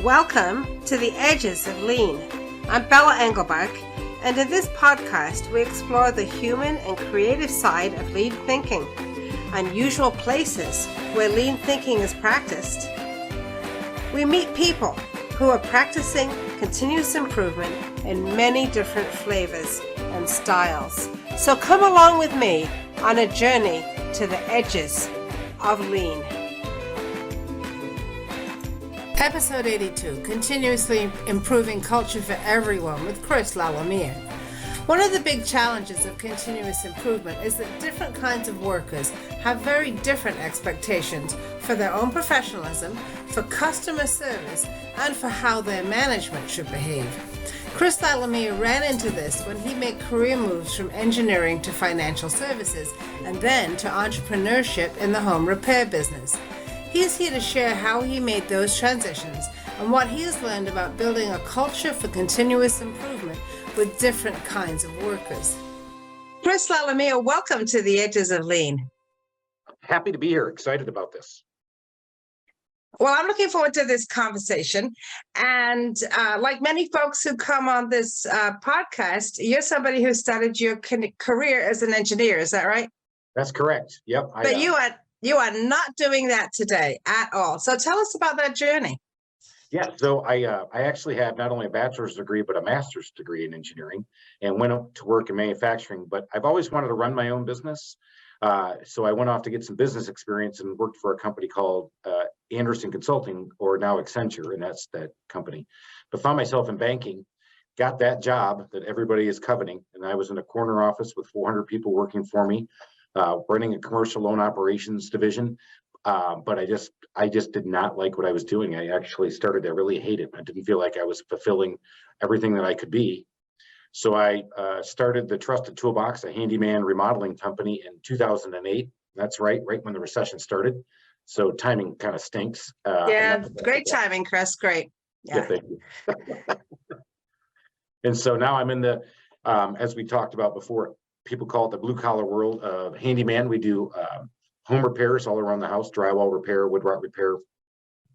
Welcome to the Edges of Lean. I'm Bella Engelbach, and in this podcast we explore the human and creative side of lean thinking, unusual places where lean thinking is practiced. We meet people who are practicing continuous improvement in many different flavors and styles. So come along with me on a journey to the edges of lean. Episode 82, Continuously Improving Culture for Everyone with Lalomia. One of the big challenges of continuous improvement is that different kinds of workers have very different expectations for their own professionalism, for customer service, and for how their management should behave. Lalomia ran into this when he made career moves from engineering to financial services and then to entrepreneurship in the home repair business. He's here to share how he made those transitions and what he has learned about building a culture for continuous improvement with different kinds of workers. Lalomia, welcome to the Edges of Lean. Happy to be here. Excited about this. Well, I'm looking forward to this conversation. And like many folks who come on this podcast, you're somebody who started your career as an engineer. Is that right? That's correct. Yep. But you are not doing that today at all. So tell us about that journey. Yeah. So I actually have not only a bachelor's degree, but a master's degree in engineering and went up to work in manufacturing. But I've always wanted to run my own business. So I went off to get some business experience and worked for a company called Anderson Consulting, or now Accenture, and that's that company. But found myself in banking, got that job that everybody is coveting. And I was in a corner office with 400 people working for me, running a commercial loan operations division. But I just did not like what I was doing. I actually started to really hate it. I didn't feel like I was fulfilling everything that I could be. So I started the Trusted Toolbox, a handyman remodeling company, in 2008. That's right when the recession started. So timing kind of stinks. Yeah, great timing, Chris. Great. Yeah, thank you. And so now I'm in the, as we talked about before, people call it the blue collar world of handyman. We do home repairs all around the house, drywall repair, woodrot repair,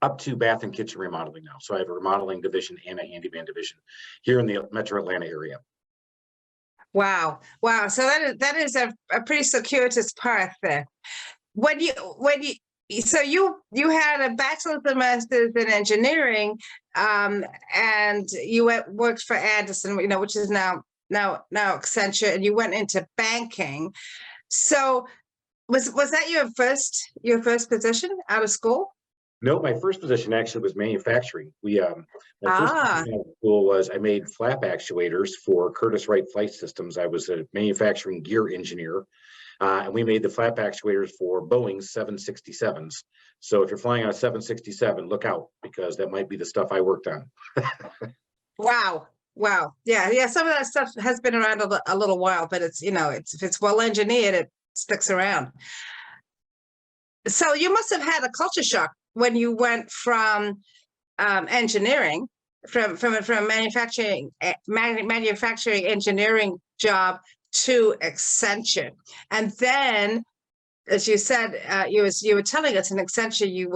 up to bath and kitchen remodeling now. So I have a remodeling division and a handyman division here in the Metro Atlanta area. Wow. So that is a pretty circuitous path there. So you had a bachelor's and master's in engineering, and you worked for Anderson, which is now Accenture, and you went into banking. So was that your first position out of school? No, my first position actually was manufacturing. My first position out of school was I made flap actuators for Curtiss-Wright Flight Systems. I was a manufacturing gear engineer, and we made the flap actuators for Boeing's 767s. So if you're flying on a 767, look out, because that might be the stuff I worked on. Wow. Yeah. Some of that stuff has been around a little while, but it's if it's well engineered, it sticks around. So you must have had a culture shock when you went from engineering, from manufacturing engineering job to Accenture, and then, as you said, you were telling us in Accenture you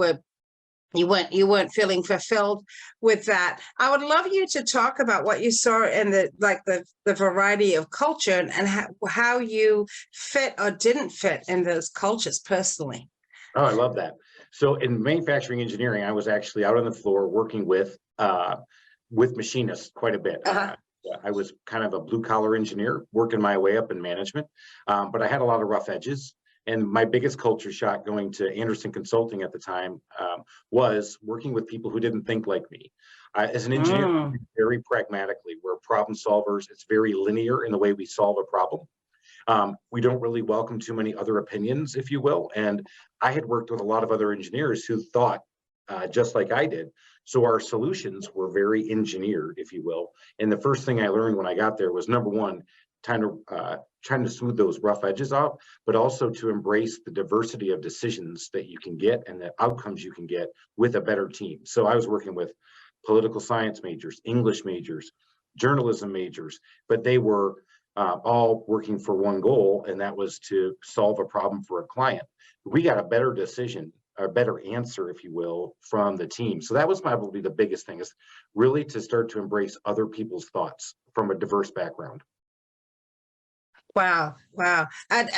weren't feeling fulfilled with that. I would love you to talk about what you saw in the variety of culture and how you fit or didn't fit in those cultures personally. Oh, I love that. So in manufacturing engineering, I was actually out on the floor working with machinists quite a bit. I was kind of a blue collar engineer, working my way up in management, but I had a lot of rough edges. And my biggest culture shock going to Anderson Consulting at the time was working with people who didn't think like me. As an engineer, very pragmatically, we're problem solvers. It's very linear in the way we solve a problem. We don't really welcome too many other opinions, if you will. And I had worked with a lot of other engineers who thought just like I did. So our solutions were very engineered, if you will. And the first thing I learned when I got there was, number one, trying to smooth those rough edges off, but also to embrace the diversity of decisions that you can get and the outcomes you can get with a better team. So I was working with political science majors, English majors, journalism majors, but they were all working for one goal, and that was to solve a problem for a client. We got a better decision better answer, if you will, from the team. So that was probably the biggest thing, is really to start to embrace other people's thoughts from a diverse background. Wow. Wow. And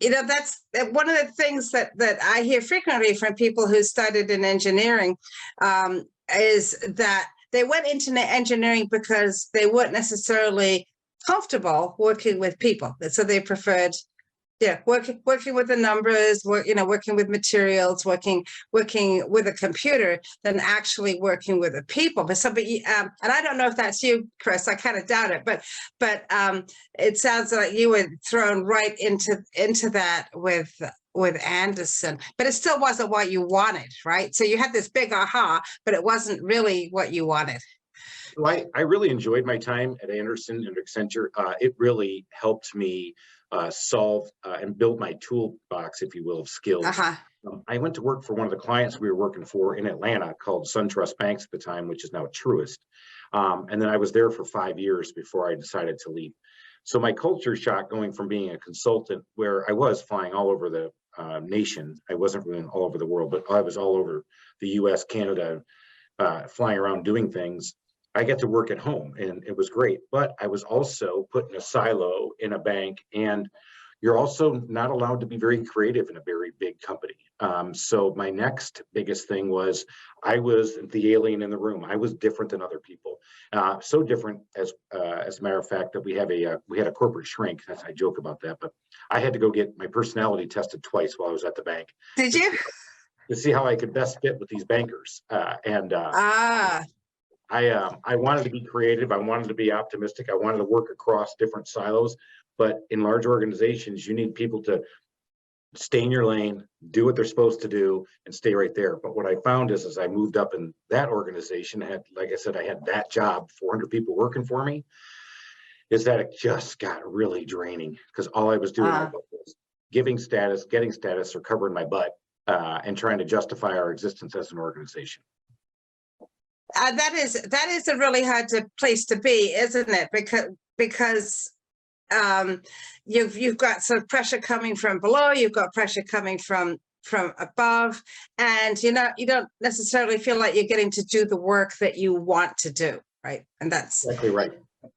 that's one of the things that I hear frequently from people who studied in engineering, is that they went into engineering because they weren't necessarily comfortable working with people. So they preferred, working with the numbers, working with materials, working with a computer, than actually working with the people. But and I don't know if that's you, Chris. I kind of doubt it, but it sounds like you were thrown right into that with Anderson, but it still wasn't what you wanted, right? So you had this big aha, but it wasn't really what you wanted. Well, I really enjoyed my time at Anderson and Accenture. It really helped me solve and build my toolbox, if you will, of skills. I went to work for one of the clients we were working for in Atlanta called SunTrust Banks at the time, which is now Truist. And then I was there for 5 years before I decided to leave. So my culture shock, going from being a consultant, where I was flying all over the nation. I wasn't really all over the world, but I was all over the US, Canada, flying around doing things. I get to work at home, and it was great, but I was also put in a silo in a bank, and you're also not allowed to be very creative in a very big company. So my next biggest thing was, I was the alien in the room. I was different than other people. So different, as a matter of fact, that we had a corporate shrink. I joke about that, but I had to go get my personality tested twice while I was at the bank. Did you? To see how I could best fit with these bankers. I wanted to be creative. I wanted to be optimistic. I wanted to work across different silos. But in large organizations, you need people to stay in your lane, do what they're supposed to do, and stay right there. But what I found is, as I moved up in that organization, like I said, I had that job, 400 people working for me, is that it just got really draining, because all I was doing was getting status, or covering my butt, and trying to justify our existence as an organization. That is a really hard place to be, isn't it? Because you've got some pressure coming from below, you've got pressure coming from above, and you don't necessarily feel like you're getting to do the work that you want to do, right? And that's exactly right.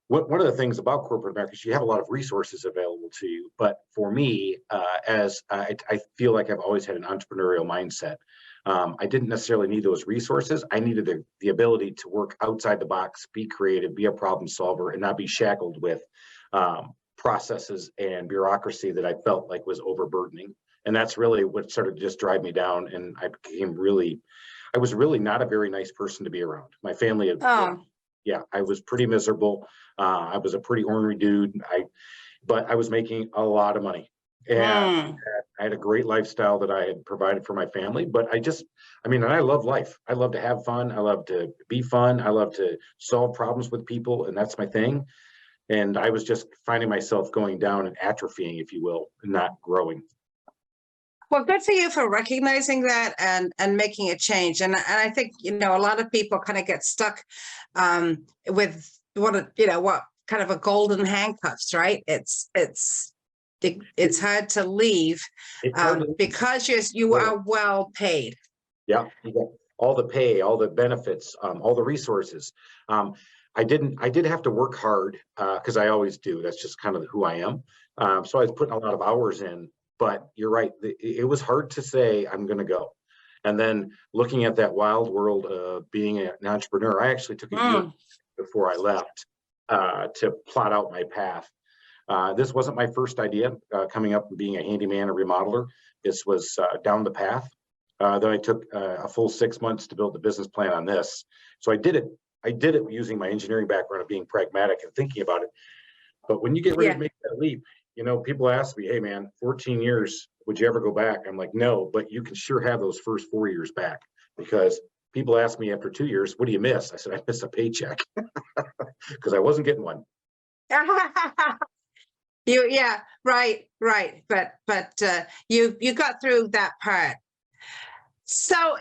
One of the things about corporate America is you have a lot of resources available to you, but for me, as I feel like I've always had an entrepreneurial mindset. I didn't necessarily need those resources. I needed the ability to work outside the box, be creative, be a problem solver, and not be shackled with processes and bureaucracy that I felt like was overburdening. And that's really what started to just drive me down. And I was really not a very nice person to be around. My family had, I was pretty miserable. I was a pretty ornery dude. But I was making a lot of money. And I had a great lifestyle that I had provided for my family, but and I love life. I love to have fun. I love to be fun. I love to solve problems with people, and that's my thing. And I was just finding myself going down and atrophying, if you will, and not growing. Well, good for you for recognizing that and making a change. And I think, a lot of people kind of get stuck with what kind of a golden handcuffs, right? It's hard to leave because you are well paid. Yeah, you get all the pay, all the benefits, all the resources. I did have to work hard because I always do. That's just kind of who I am. So I was putting a lot of hours in, but you're right. It was hard to say I'm going to go. And then looking at that wild world of being an entrepreneur, I actually took a year before I left to plot out my path. This wasn't my first idea, coming up and being a handyman or remodeler. This was down the path. Then I took a full 6 months to build the business plan on this. So I did it using my engineering background of being pragmatic and thinking about it. But when you get ready to make that leap, people ask me, hey man, 14 years, would you ever go back? I'm like, no, but you can sure have those first 4 years back, because people ask me after 2 years, what do you miss? I said, I miss a paycheck because I wasn't getting one. Right. But you got through that part. So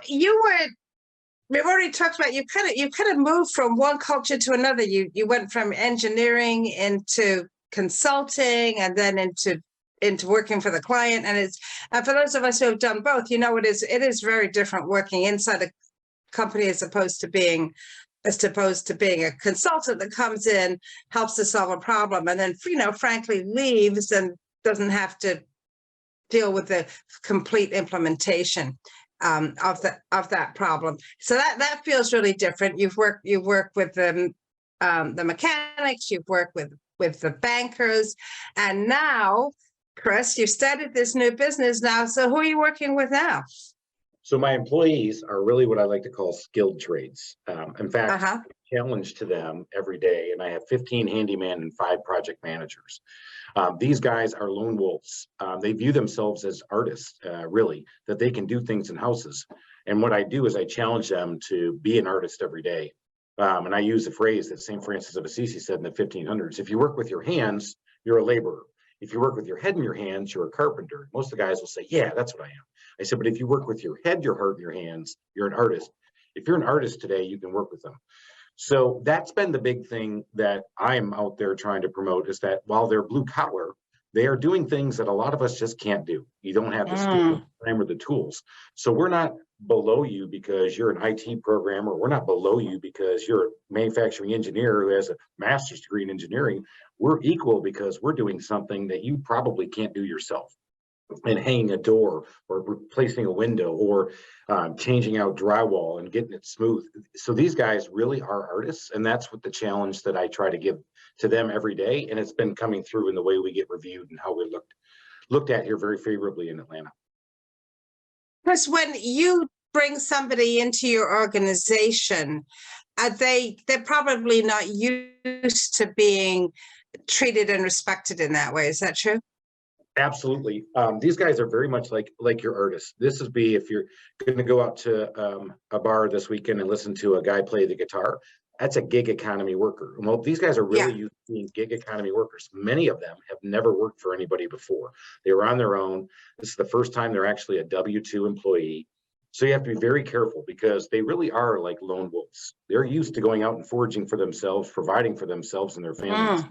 we've already talked about, you kind of moved from one culture to another. You went from engineering into consulting, and then into into working for the client. And it's for those of us who have done both, it is very different working inside a company as opposed to being a consultant that comes in, helps to solve a problem, and then frankly leaves and doesn't have to deal with the complete implementation of that problem. So that feels really different. You've worked with the mechanics, you've worked with the bankers, and now, Chris, you started this new business now. So who are you working with now? So my employees are really what I like to call skilled trades. In fact, challenge to them every day, and I have 15 handyman and 5 project managers. These guys are lone wolves. They view themselves as artists, really, that they can do things in houses. And what I do is I challenge them to be an artist every day. And I use a phrase that St. Francis of Assisi said in the 1500s: if you work with your hands, you're a laborer. If you work with your head and your hands, you're a carpenter. Most of the guys will say, yeah, that's what I am. I said, but if you work with your head, your heart, and your hands, you're an artist. If you're an artist today, you can work with them. So that's been the big thing that I'm out there trying to promote, is that while they're blue collar, they are doing things that a lot of us just can't do. You don't have the skill, the time, or the tools. So we're not below you because you're an IT programmer. We're not below you because you're a manufacturing engineer who has a master's degree in engineering. We're equal because we're doing something that you probably can't do yourself. And hanging a door, or replacing a window, or changing out drywall and getting it smooth. So these guys really are artists, and that's what the challenge that I try to give to them every day. And it's been coming through in the way we get reviewed and how we're looked at here very favorably in Atlanta. Chris, when you bring somebody into your organization, they're probably not used to being treated and respected in that way. Is that true? Absolutely. These guys are very much like your artists. This would be if you're going to go out to a bar this weekend and listen to a guy play the guitar. That's a gig economy worker. Well, these guys are really used to being gig economy workers. Many of them have never worked for anybody before. They were on their own. This is the first time they're actually a W-2 employee. So you have to be very careful, because they really are like lone wolves. They're used to going out and foraging for themselves, providing for themselves and their families.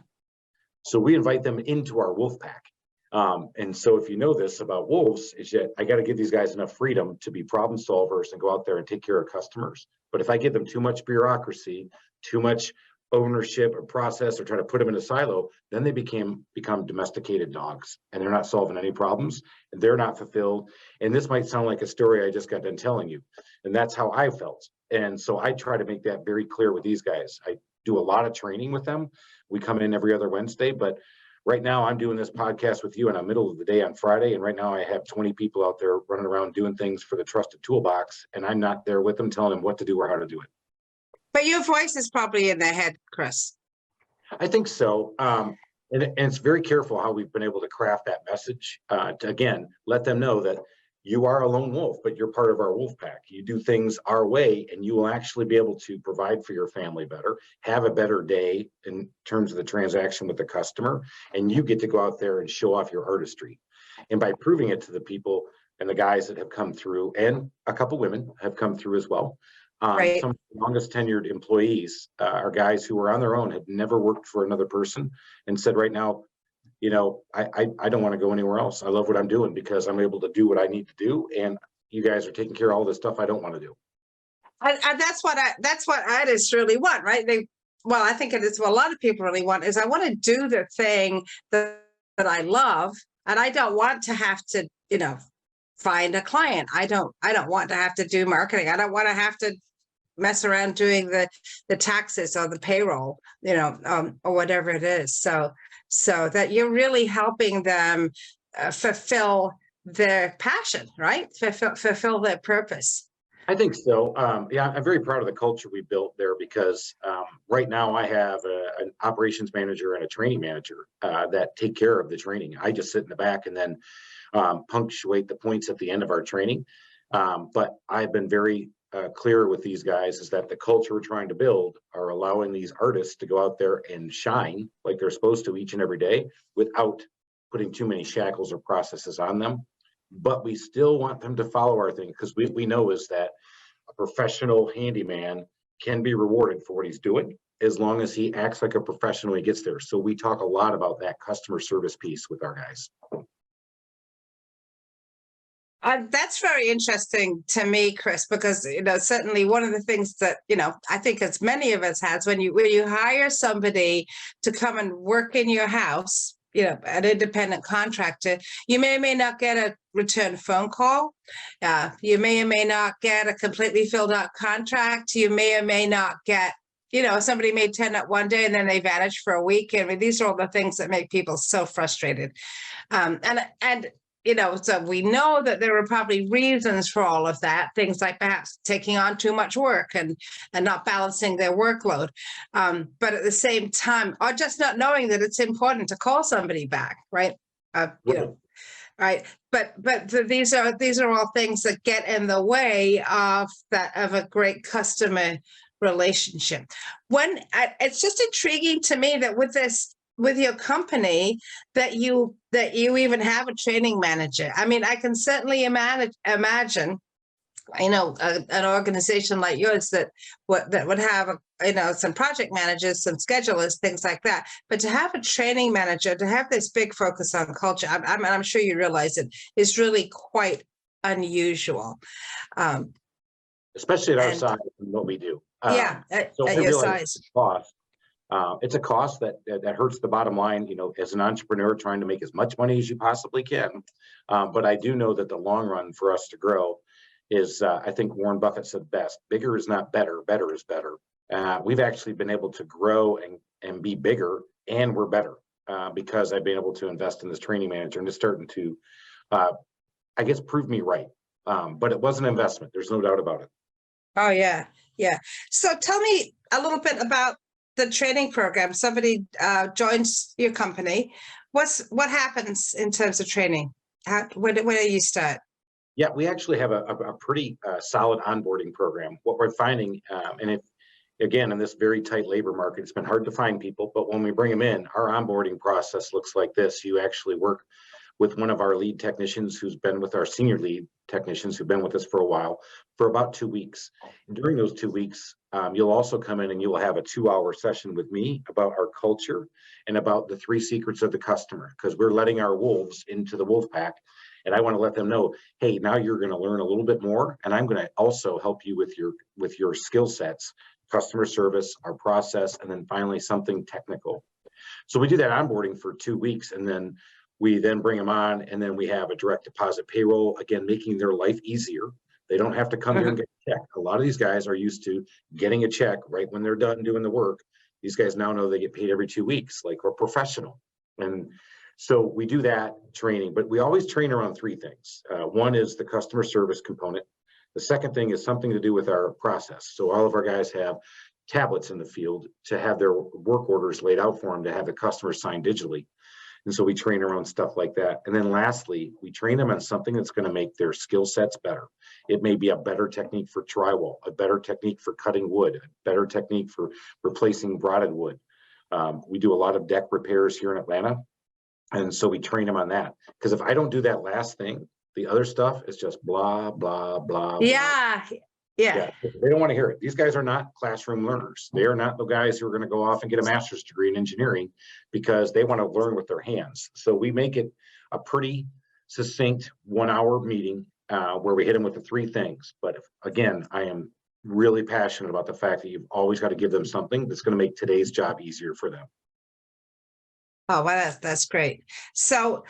So we invite them into our wolf pack. And so if you know this about wolves, is that I got to give these guys enough freedom to be problem solvers and go out there and take care of customers. But if I give them too much bureaucracy, too much ownership or process, or try to put them in a silo, then they become domesticated dogs, and they're not solving any problems, and they're not fulfilled. And this might sound like a story I just got done telling you, and that's how I felt. And so I try to make that very clear with these guys. I do a lot of training with them. We come in every other Wednesday, but right now I'm doing this podcast with you in the middle of the day on Friday. And right now I have 20 people out there running around doing things for the Trusted Toolbox. And I'm not there with them telling them what to do or how to do it. But your voice is probably in their head, Chris. I think so. And it's very careful how we've been able to craft that message to, again, let them know that you are a lone wolf, but you're part of our wolf pack. You do things our way, and you will actually be able to provide for your family better, have a better day in terms of the transaction with the customer, and you get to go out there and show off your artistry. And by proving it to the people and the guys that have come through, and a couple women have come through as well. Some of the longest tenured employees are guys who were on their own, had never worked for another person, and said, right now, I don't want to go anywhere else. I love what I'm doing because I'm able to do what I need to do, and you guys are taking care of all this stuff I don't want to do. And that's what artists really want, right? I think it is what a lot of people really want, is I want to do the thing that I love, and I don't want to have to, find a client. I don't want to have to do marketing. I don't want to have to mess around doing the taxes or the payroll, or whatever it is. So that you're really helping them fulfill their passion, right? Fulfill their purpose. I think so. Yeah, I'm very proud of the culture we built there, because right now I have an operations manager and a training manager that take care of the training. I just sit in the back and then punctuate the points at the end of our training. But I've been very clear with these guys, is that the culture we're trying to build are allowing these artists to go out there and shine like they're supposed to each and every day, without putting too many shackles or processes on them. But we still want them to follow our thing, because we know is that a professional handyman can be rewarded for what he's doing, as long as he acts like a professional when he gets there. So we talk a lot about that customer service piece with our guys. That's very interesting to me, Chris, because certainly one of the things that I think as many of us has when you hire somebody to come and work in your house, an independent contractor, you may or may not get a return phone call. You may or may not get a completely filled out contract. You may or may not get, somebody may turn up one day and then they vanish for a week. I mean, these are all the things that make people so frustrated. So we know that there are probably reasons for all of that, things like perhaps taking on too much work and not balancing their workload. But at the same time, or just not knowing that it's important to call somebody back, right? Right. But these are all things that get in the way of a great customer relationship. It's just intriguing to me that with your company that you even have a training manager. I mean, I can certainly imagine, an organization like yours that would have, some project managers, some schedulers, things like that. But to have a training manager, to have this big focus on culture, I'm sure you realize it is really quite unusual. Especially at our size and what we do. At your size. It's a cost that hurts the bottom line, as an entrepreneur trying to make as much money as you possibly can. But I do know that the long run for us to grow is, I think Warren Buffett said best, bigger is not better, better is better. We've actually been able to grow and be bigger, and we're better because I've been able to invest in this training manager, and it's starting to, I guess, prove me right. But it was an investment. There's no doubt about it. Oh, yeah. Yeah. So tell me a little bit about the training program. Somebody joins your company. What happens in terms of training? Where do you start? Yeah, we actually have a pretty solid onboarding program. What we're finding, again, in this very tight labor market, it's been hard to find people, but when we bring them in, our onboarding process looks like this. You actually work with one of our lead technicians who's been with our senior lead technicians who've been with us for a while, for about 2 weeks. And during those 2 weeks, you'll also come in and you will have a 2-hour session with me about our culture and about the 3 secrets of the customer, because we're letting our wolves into the wolf pack. And I want to let them know, hey, now you're going to learn a little bit more, and I'm going to also help you with your skill sets, customer service, our process, and then finally something technical. So we do that onboarding for 2 weeks, and then we bring them on, and then we have a direct deposit payroll, again, making their life easier. They don't have to come here and get a check. A lot of these guys are used to getting a check right when they're done doing the work. These guys now know they get paid every 2 weeks, like we're professional. And so we do that training, but we always train around 3 things. One is the customer service component. The second thing is something to do with our process. So all of our guys have tablets in the field to have their work orders laid out for them to have the customer sign digitally. And so we train around stuff like that. And then lastly, we train them on something that's going to make their skill sets better. It may be a better technique for drywall, a better technique for cutting wood, a better technique for replacing rotted wood. We do a lot of deck repairs here in Atlanta. And so we train them on that. Because if I don't do that last thing, the other stuff is just blah, blah, blah. Yeah. Blah. Yeah. They don't want to hear it. These guys are not classroom learners. They are not the guys who are going to go off and get a master's degree in engineering, because they want to learn with their hands. So we make it a pretty succinct 1-hour meeting where we hit them with the 3 things. But again, I am really passionate about the fact that you've always got to give them something that's going to make today's job easier for them. Oh, well, that's great. So,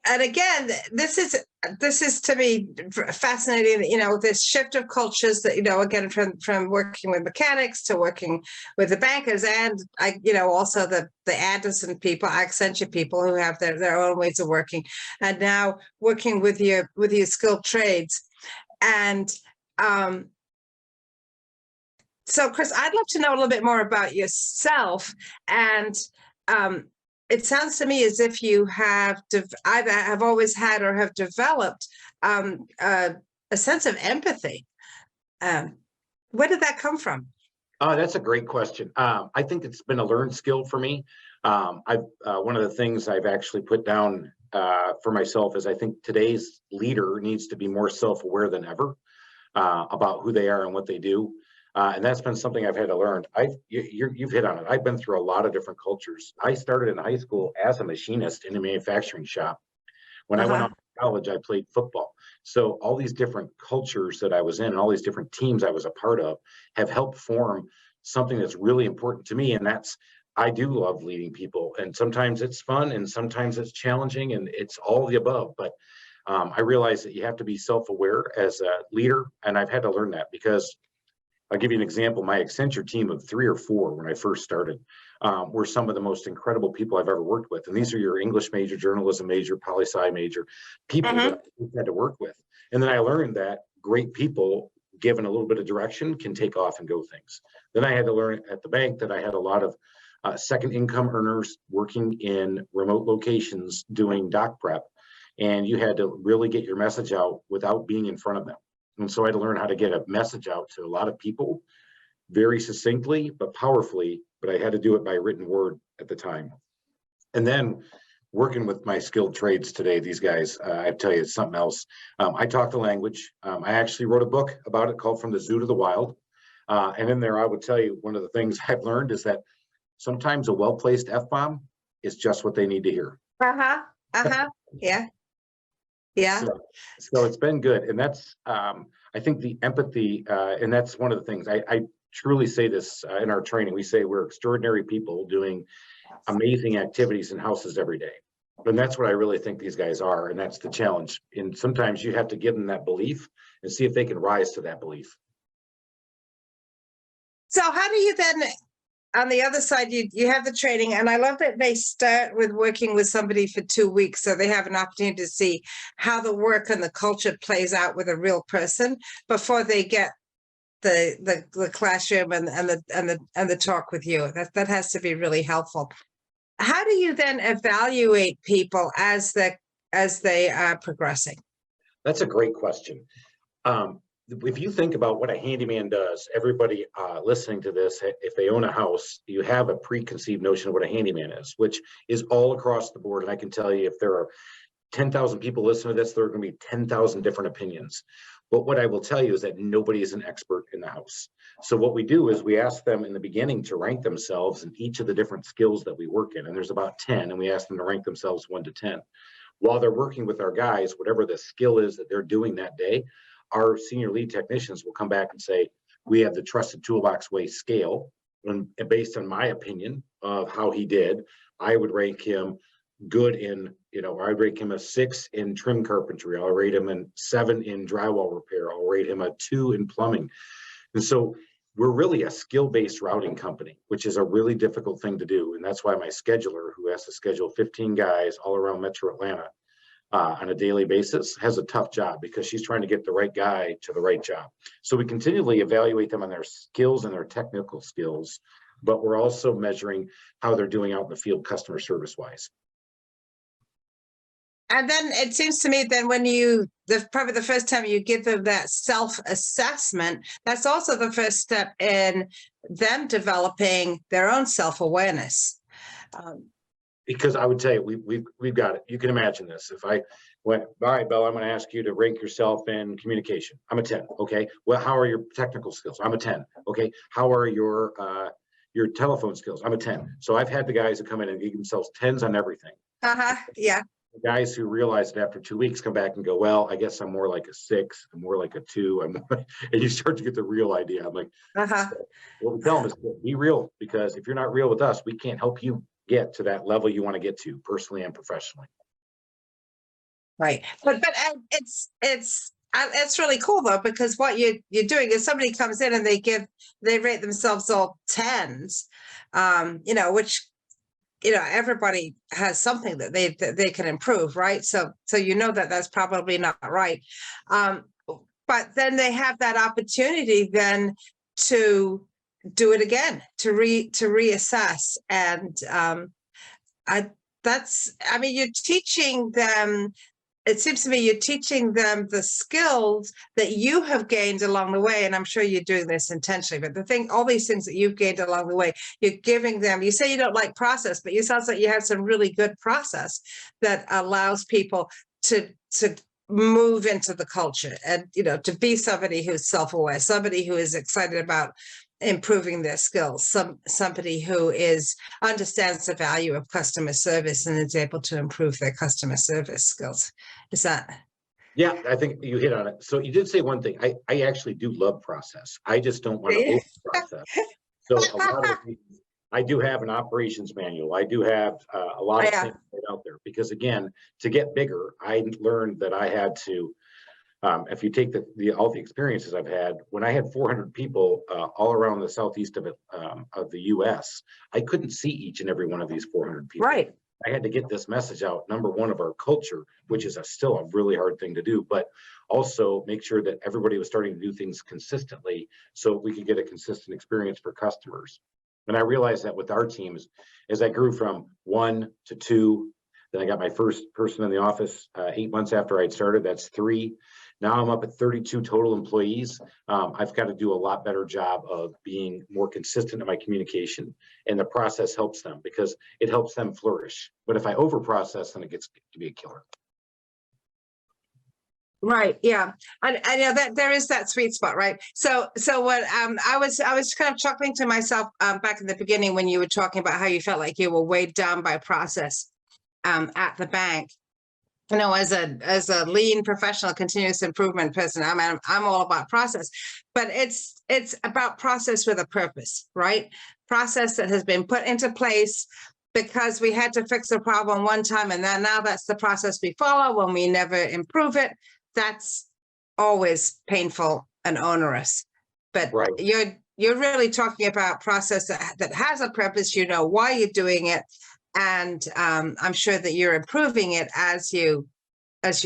and again, this is to me fascinating, this shift of cultures that, again, from working with mechanics to working with the bankers, and also the Anderson people, Accenture people who have their own ways of working, and now working with your skilled trades. And so, Chris, I'd love to know a little bit more about yourself. And it sounds to me as if you have either have always had or have developed a sense of empathy. Where did that come from? That's a great question. I think it's been a learned skill for me. One of the things I've actually put down for myself is I think today's leader needs to be more self-aware than ever about who they are and what they do. And that's been something I've had to learn. You've hit on it. I've been through a lot of different cultures. I started in high school as a machinist in a manufacturing shop, When I went off to college, I played football. So all these different cultures that I was in and all these different teams I was a part of have helped form something that's really important to me. And that's, I do love leading people. And sometimes it's fun and sometimes it's challenging and it's all the above. But I realize that you have to be self-aware as a leader. And I've had to learn that because I'll give you an example. My Accenture team of 3 or 4 when I first started were some of the most incredible people I've ever worked with. And these are your English major, journalism major, poli-sci major people that I had to work with. And then I learned that great people, given a little bit of direction, can take off and go things. Then I had to learn at the bank that I had a lot of second income earners working in remote locations doing doc prep. And you had to really get your message out without being in front of them. And so I had to learn how to get a message out to a lot of people very succinctly, but powerfully, but I had to do it by written word at the time. And then working with my skilled trades today, these guys, I tell you, it's something else. I talk the language. I actually wrote a book about it called From the Zoo to the Wild. And in there, I would tell you, one of the things I've learned is that sometimes a well-placed F-bomb is just what they need to hear. Yeah. Yeah. So it's been good. And that's, I think the empathy, and that's one of the things I truly say this in our training. We say we're extraordinary people doing amazing activities in houses every day. And that's what I really think these guys are. And that's the challenge. And sometimes you have to give them that belief and see if they can rise to that belief. So how do you then, on the other side, you have the training, and I love that they start with working with somebody for 2 weeks, so they have an opportunity to see how the work and the culture plays out with a real person before they get the classroom and the talk with you. That has to be really helpful. How do you then evaluate people as they are progressing? That's a great question. If you think about what a handyman does, everybody listening to this, if they own a house, you have a preconceived notion of what a handyman is, which is all across the board. And I can tell you, if there are 10,000 people listening to this, there are going to be 10,000 different opinions. But what I will tell you is that nobody is an expert in the house. So what we do is we ask them in the beginning to rank themselves in each of the different skills that we work in. And there's about 10, and we ask them to rank themselves 1 to 10. While they're working with our guys, whatever the skill is that they're doing that day, our senior lead technicians will come back and say, we have the trusted toolbox way scale. And based on my opinion of how he did, I would rank him good in, I'd rate him a 6 in trim carpentry. I'll rate him a 7 in drywall repair. I'll rate him a 2 in plumbing. And so we're really a skill-based routing company, which is a really difficult thing to do. And that's why my scheduler, who has to schedule 15 guys all around Metro Atlanta on a daily basis, has a tough job because she's trying to get the right guy to the right job. So we continually evaluate them on their skills and their technical skills, but we're also measuring how they're doing out in the field customer service wise. And then it seems to me then when probably the first time you give them that self-assessment, that's also the first step in them developing their own self-awareness. Because I would tell you, we've got it. You can imagine this. If I went, all right, Bella, I'm going to ask you to rank yourself in communication. I'm a 10. Okay. Well, how are your technical skills? I'm a 10. Okay. How are your telephone skills? I'm a 10. So I've had the guys that come in and give themselves 10s on everything. Yeah. The guys who realize it after 2 weeks come back and go, well, I guess I'm more like a 6. I'm more like a 2. And you start to get the real idea. I'm like, what we tell them is be real, because if you're not real with us, we can't help you get to that level you want to get to personally and professionally. Right. But it's really cool though, because what you're doing is somebody comes in and they rate themselves all 10s, which, everybody has something that they can improve. Right. So that's probably not right. But then they have that opportunity then to do it again, to reassess. And you're teaching them, it seems to me you're teaching them the skills that you have gained along the way. And I'm sure you're doing this intentionally, but all these things that you've gained along the way, you're giving them. You say you don't like process, but it sounds like you have some really good process that allows people to move into the culture and, to be somebody who's self-aware, somebody who is excited about improving their skills. Somebody who understands the value of customer service and is able to improve their customer service skills. Is that? Yeah, I think you hit on it. So you did say one thing. I actually do love process. I just don't want to over process. So a lot of things, I do have an operations manual. I do have a lot of things out there because, again, to get bigger, I learned that I had to. If you take all the experiences I've had, when I had 400 people all around the southeast of the U.S., I couldn't see each and every one of these 400 people. Right. I had to get this message out. Number one, of our culture, which is still a really hard thing to do, but also make sure that everybody was starting to do things consistently so we could get a consistent experience for customers. And I realized that with our teams, as I grew from 1 to 2, then I got my first person in the office 8 months after I'd started. That's 3. Now I'm up at 32 total employees. I've got to do a lot better job of being more consistent in my communication, and the process helps them because it helps them flourish. But if I over process, then it gets to be a killer. Right. Yeah. And yeah, that there is that sweet spot, right? So what I was kind of chuckling to myself back in the beginning when you were talking about how you felt like you were weighed down by process at the bank. You know, as a lean professional continuous improvement person, I'm all about process, but it's about process with a purpose, right? Process that has been put into place because we had to fix a problem one time, and then now that's the process we follow. When we never improve it, that's always painful and onerous. But right. You're really talking about process that has a purpose. You know why you're doing it. And I'm sure that you're improving it as you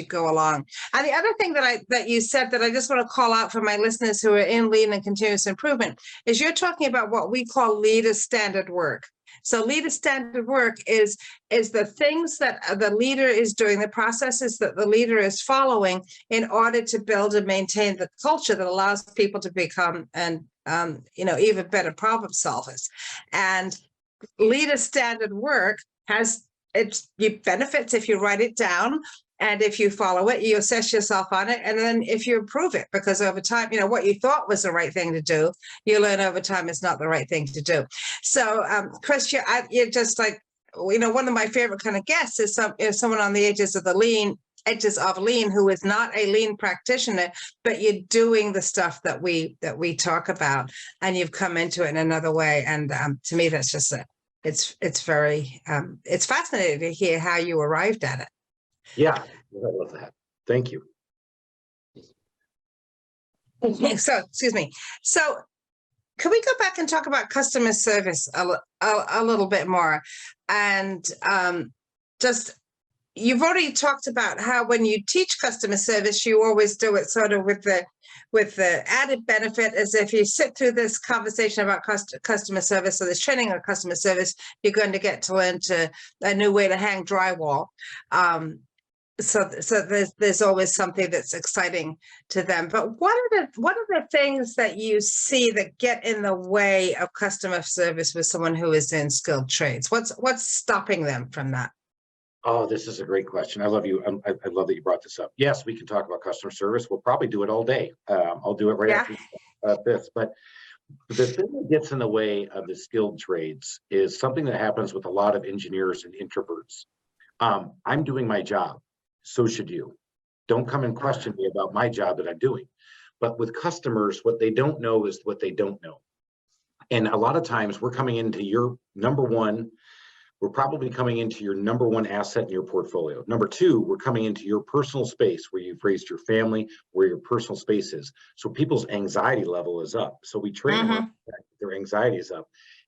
go along. And the other thing that you said that I just want to call out for my listeners who are in lean and continuous improvement is you're talking about what we call leader standard work. So leader standard work is the things that the leader is doing, the processes that the leader is following in order to build and maintain the culture that allows people to become even better problem solvers. And leader standard work has its benefits if you write it down, and if you follow it, you assess yourself on it, and then if you improve it, because over time, what you thought was the right thing to do, you learn over time it's not the right thing to do. So, Chris, you're just like, one of my favorite kind of guests is someone on the edges of lean who is not a lean practitioner, but you're doing the stuff that we talk about, and you've come into it in another way. And to me, that's just it's very it's fascinating to hear how you arrived at it. Yeah, I love that. Thank you. So, excuse me. So, can we go back and talk about customer service a little bit more? And you've already talked about how when you teach customer service, you always do it sort of with the added benefit as if you sit through this conversation about customer service or this training on customer service, you're going to get to learn a new way to hang drywall. So there's always something that's exciting to them. But what are the things that you see that get in the way of customer service with someone who is in skilled trades? What's stopping them from that? Oh, this is a great question. I love you. I love that you brought this up. Yes, we can talk about customer service. We'll probably do it all day. I'll do it right after this. But the thing that gets in the way of the skilled trades is something that happens with a lot of engineers and introverts. I'm doing my job. So should you. Don't come and question me about my job that I'm doing. But with customers, what they don't know is what they don't know. And a lot of times we're coming into your we're probably coming into your number one asset in your portfolio. Number 2, we're coming into your personal space where you've raised your family, where your personal space is. So people's anxiety level is up. So we train them, their anxiety is up,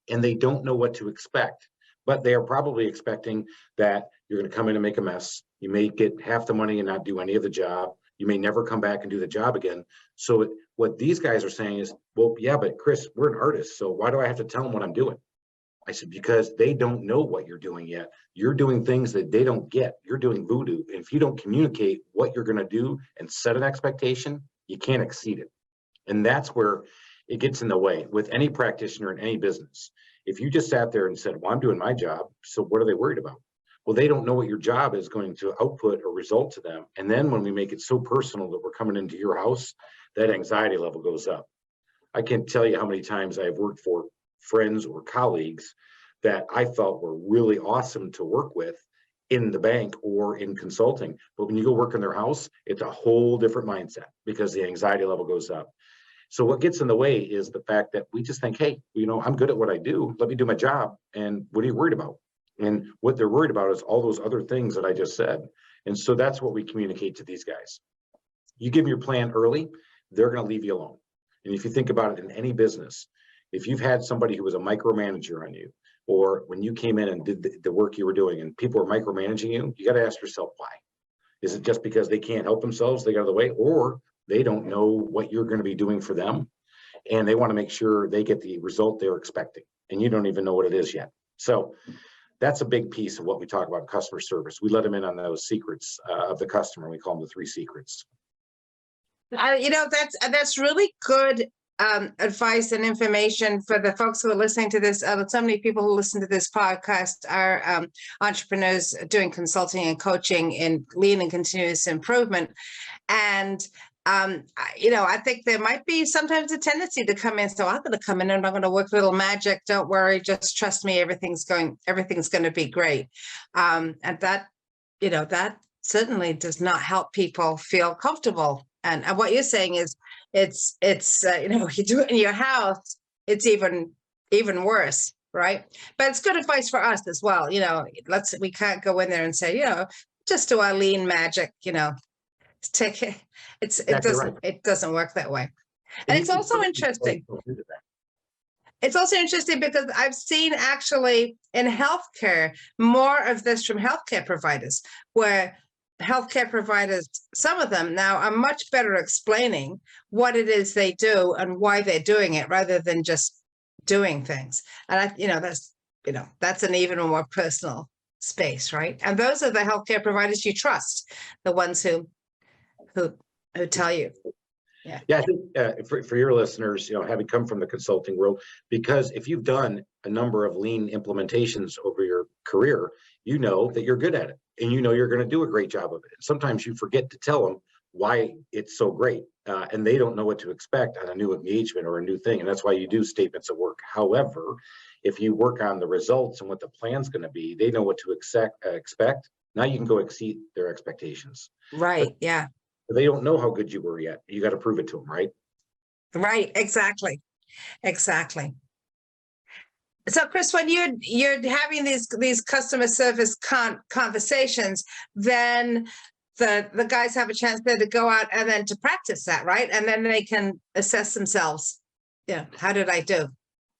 and they don't know what to expect. But they are probably expecting that you're going to come in and make a mess. You may get half the money and not do any of the job. You may never come back and do the job again. So what these guys are saying is, well, yeah, but Chris, we're an artist. So why do I have to tell them what I'm doing? I said, because they don't know what you're doing yet. You're doing things that they don't get. You're doing voodoo. And if you don't communicate what you're going to do and set an expectation, you can't exceed it. And that's where it gets in the way with any practitioner in any business. If you just sat there and said, well, I'm doing my job, so what are they worried about? Well, they don't know what your job is going to output or result to them. And then when we make it so personal that we're coming into your house, that anxiety level goes up. I can't tell you how many times I've worked for friends or colleagues that I felt were really awesome to work with in the bank or in consulting. But when you go work in their house, it's a whole different mindset because the anxiety level goes up. So what gets in the way is the fact that we just think, hey, I'm good at what I do. Let me do my job. And what are you worried about? And what they're worried about is all those other things that I just said. And so that's what we communicate to these guys. You give them your plan early, they're going to leave you alone. And if you think about it in any business, if you've had somebody who was a micromanager on you, or when you came in and did the work you were doing and people were micromanaging you, you got to ask yourself why. Is it just because they can't help themselves, they got out of the way, or they don't know what you're going to be doing for them and they want to make sure they get the result they're expecting and you don't even know what it is yet. So that's a big piece of what we talk about customer service. We let them in on those secrets of the customer. We call them the 3 secrets. That's really good advice and information for the folks who are listening to this. So many people who listen to this podcast are entrepreneurs doing consulting and coaching in lean and continuous improvement. And I think there might be sometimes a tendency to come in. So I'm going to come in and I'm going to work a little magic. Don't worry, just trust me. Everything's going to be great. And that certainly does not help people feel comfortable. And what you're saying is it's you do it in your house, it's even worse, right? But it's good advice for us as well. We can't go in there and say, just do our lean magic, take it. It doesn't work that way. And it's also interesting. It's also interesting because I've seen actually in healthcare more of this from healthcare providers, where healthcare providers, some of them now are much better explaining what it is they do and why they're doing it rather than just doing things. And that's an even more personal space, right? And those are the healthcare providers you trust, the ones who tell you. Yeah, I think for your listeners, having come from the consulting world, because if you've done a number of lean implementations over your career, you know that you're good at it and you're going to do a great job of it. And sometimes you forget to tell them why it's so great and they don't know what to expect on a new engagement or a new thing. And that's why you do statements of work. However, if you work on the results and what the plan's going to be, they know what to expect. Now you can go exceed their expectations. Right. Yeah. They don't know how good you were yet. You got to prove it to them, right? Right. Exactly. So, Chris, when you're having these customer service conversations, then the guys have a chance there to go out and then to practice that, right? And then they can assess themselves. Yeah. How did I do?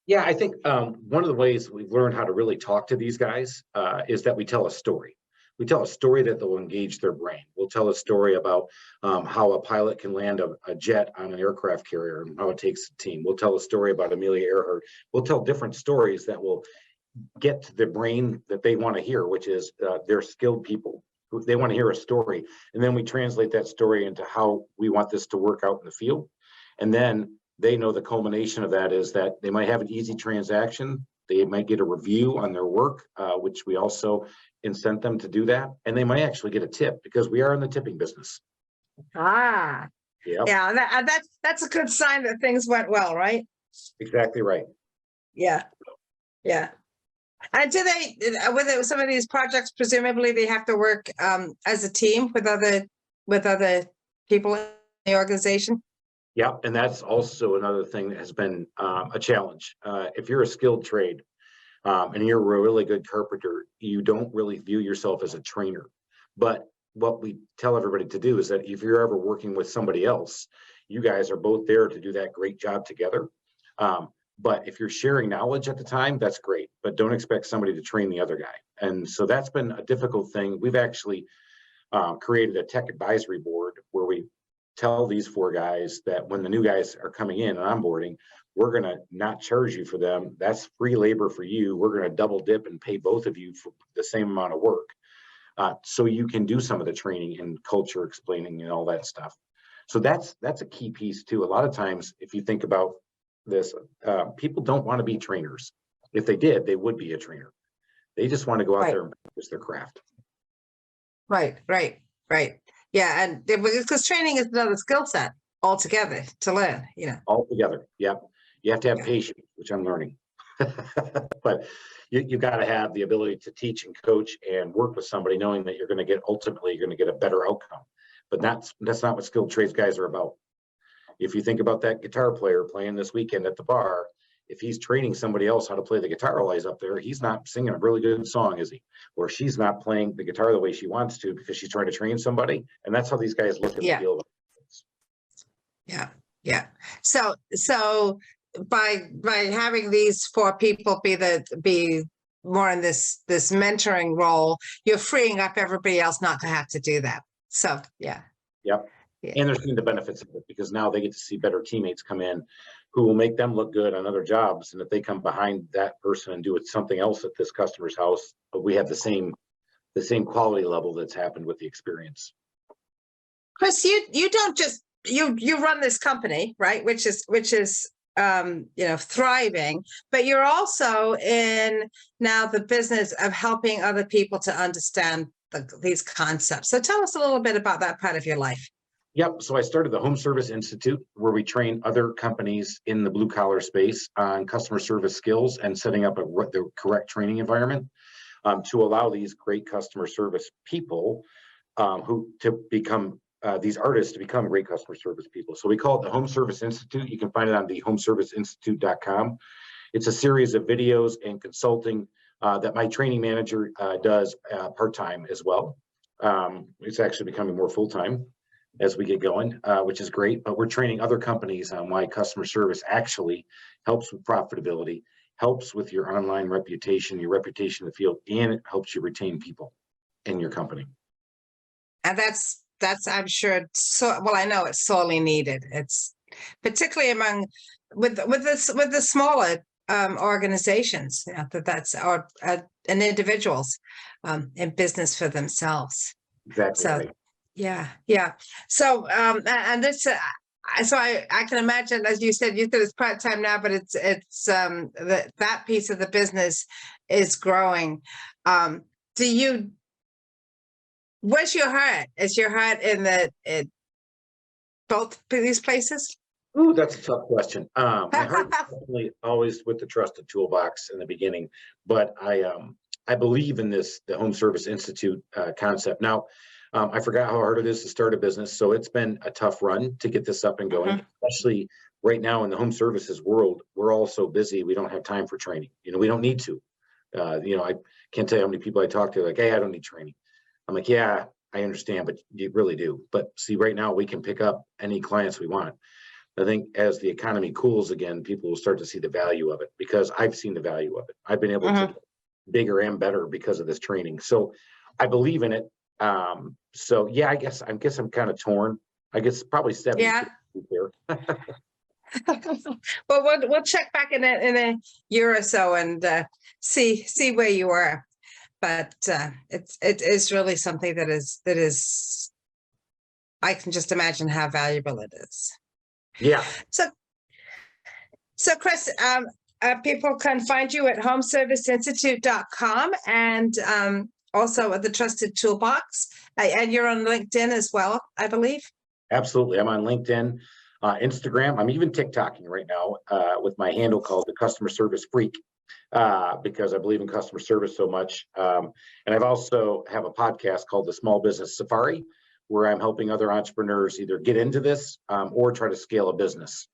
Yeah, I think one of the ways we've learned how to really talk to these guys is that we tell a story. We tell a story that will engage their brain. We'll tell a story about how a pilot can land a jet on an aircraft carrier and how it takes a team. We'll tell a story about Amelia Earhart. We'll tell different stories that will get to the brain that they want to hear, which is they're skilled people. They want to hear a story. And then we translate that story into how we want this to work out in the field. And then they know the culmination of that is that they might have an easy transaction. They might get a review on their work, which we also incent them to do that. And they might actually get a tip because we are in the tipping business. Yep. Yeah. That's a good sign that things went well, right? Exactly right. Yeah. And with some of these projects, presumably they have to work as a team with other people in the organization? Yeah, and that's also another thing that has been a challenge. If you're a skilled trade and you're a really good carpenter, you don't really view yourself as a trainer. But what we tell everybody to do is that if you're ever working with somebody else, you guys are both there to do that great job together. But if you're sharing knowledge at the time, that's great. But don't expect somebody to train the other guy. And so that's been a difficult thing. We've actually created a tech advisory board where we tell these 4 guys that when the new guys are coming in and onboarding, we're going to not charge you for them. That's free labor for you. We're going to double dip and pay both of you for the same amount of work. So you can do some of the training and culture explaining and all that stuff. So that's a key piece too. A lot of times, if you think about this, people don't want to be trainers. If they did, they would be a trainer. They just want to go out there and practice their craft. Right. Yeah, and because training is another skill set, all together to learn, all together. Yeah. You have to have Yeah. patience, which I'm learning. But you got to have the ability to teach and coach and work with somebody, knowing that ultimately you're going to get a better outcome. But that's not what skilled trades guys are about. If you think about that guitar player playing this weekend at the bar, if he's training somebody else how to play the guitar while he's up there, he's not singing a really good song, is he? Or she's not playing the guitar the way she wants to because she's trying to train somebody. And that's how these guys look and feel. Yeah. Yeah. So by having these 4 people be more in this mentoring role, you're freeing up everybody else not to have to do that. So yeah. Yep. Yeah. And they're seeing the benefits of it because now they get to see better teammates come in who will make them look good on other jobs. And if they come behind that person and do it something else at this customer's house, but we have the same quality level that's happened with the experience. Chris, you don't just you run this company, right? Which is thriving, but you're also in now the business of helping other people to understand these concepts. So tell us a little bit about that part of your life. Yep. So I started the Home Service Institute, where we train other companies in the blue collar space on customer service skills and setting up the correct training environment to allow these great customer service people these artists to become great customer service people. So we call it the Home Service Institute. You can find it on the homeserviceinstitute.com. It's a series of videos and consulting that my training manager does part-time as well. It's actually becoming more full-time as we get going, which is great. But we're training other companies on why customer service actually helps with profitability, helps with your online reputation, your reputation in the field, and it helps you retain people in your company. And that's I'm sure I know it's sorely needed. It's particularly with the smaller organizations, and individuals in business for themselves. Exactly. So right. yeah. So and this so I can imagine, as you said it's part-time now, but it's that piece of the business is growing. Where's your heart? Is your heart in both these places? Ooh, that's a tough question. My heart is definitely always with the trusted toolbox in the beginning, but I believe in the Home Service Institute concept. Now, I forgot how hard it is to start a business, so it's been a tough run to get this up and going, especially right now in the home services world. We're all so busy, we don't have time for training. We don't need to. I can't tell you how many people I talk to, like, hey, I don't need training. I'm like, yeah, I understand, but you really do. But see, right now we can pick up any clients we want. I think as the economy cools again, people will start to see the value of it, because I've seen the value of it. I've been able to get bigger and better because of this training. So I believe in it. So yeah, I guess I'm kind of torn. I guess probably 70 here. Well, we'll check back in a year or so and see where you are. But it is really something that is I can just imagine how valuable it is. Yeah. So Chris, people can find you at homeserviceinstitute.com and also at the Trusted Toolbox. And you're on LinkedIn as well, I believe. Absolutely. I'm on LinkedIn, Instagram. I'm even TikToking right now with my handle called the Customer Service Freak. Because I believe in customer service so much. And I've also have a podcast called the Small Business Safari, where I'm helping other entrepreneurs either get into this or try to scale a business.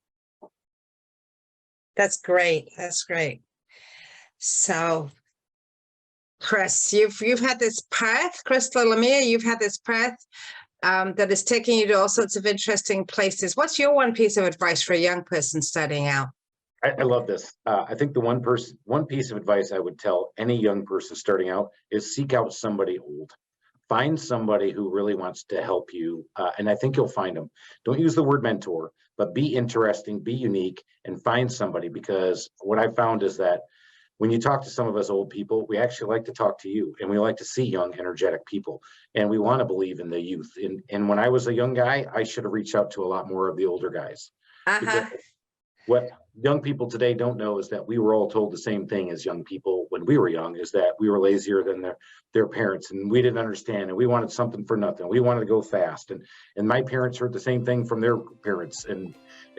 That's great. That's great. So, Chris, you've had this path, Chris Lalomia, you've had this path that is taking you to all sorts of interesting places. What's your one piece of advice for a young person starting out? I love this. I think the one piece of advice I would tell any young person starting out is seek out somebody old. Find somebody who really wants to help you, and I think you'll find them. Don't use the word mentor, but be interesting, be unique, and find somebody, because what I found is that when you talk to some of us old people, we actually like to talk to you, and we like to see young, energetic people, and we want to believe in the youth. And when I was a young guy, I should have reached out to a lot more of the older guys. What young people today don't know is that we were all told the same thing as young people when we were young, is that we were lazier than their parents, and we didn't understand, and we wanted something for nothing. We wanted to go fast, and my parents heard the same thing from their parents, and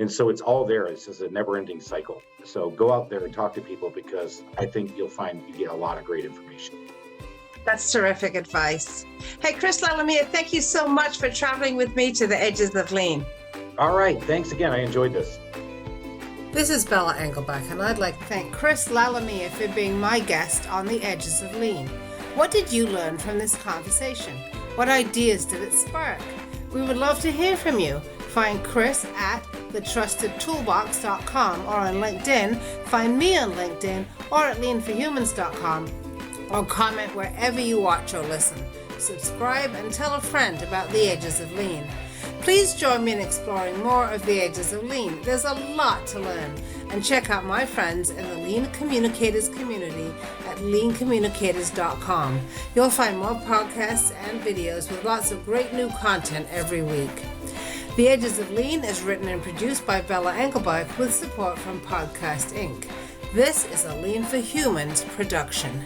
so it's all there. It's just a never-ending cycle. So go out there and talk to people, because I think you'll find you get a lot of great information. That's terrific advice. Hey, Chris Lalomia, thank you so much for traveling with me to the edges of lean. All right, thanks again. I enjoyed this. This is Bella Engelbach, and I'd like to thank Chris Lalomia for being my guest on The Edges of Lean. What did you learn from this conversation? What ideas did it spark? We would love to hear from you. Find Chris at thetrustedtoolbox.com or on LinkedIn. Find me on LinkedIn or at leanforhumans.com, or comment wherever you watch or listen. Subscribe and tell a friend about The Edges of Lean. Please join me in exploring more of the edges of lean. There's a lot to learn. And check out my friends in the Lean Communicators community at leancommunicators.com. You'll find more podcasts and videos with lots of great new content every week. The Edges of Lean is written and produced by Bella Engelbach with support from Podcast Inc. This is a Lean for Humans production.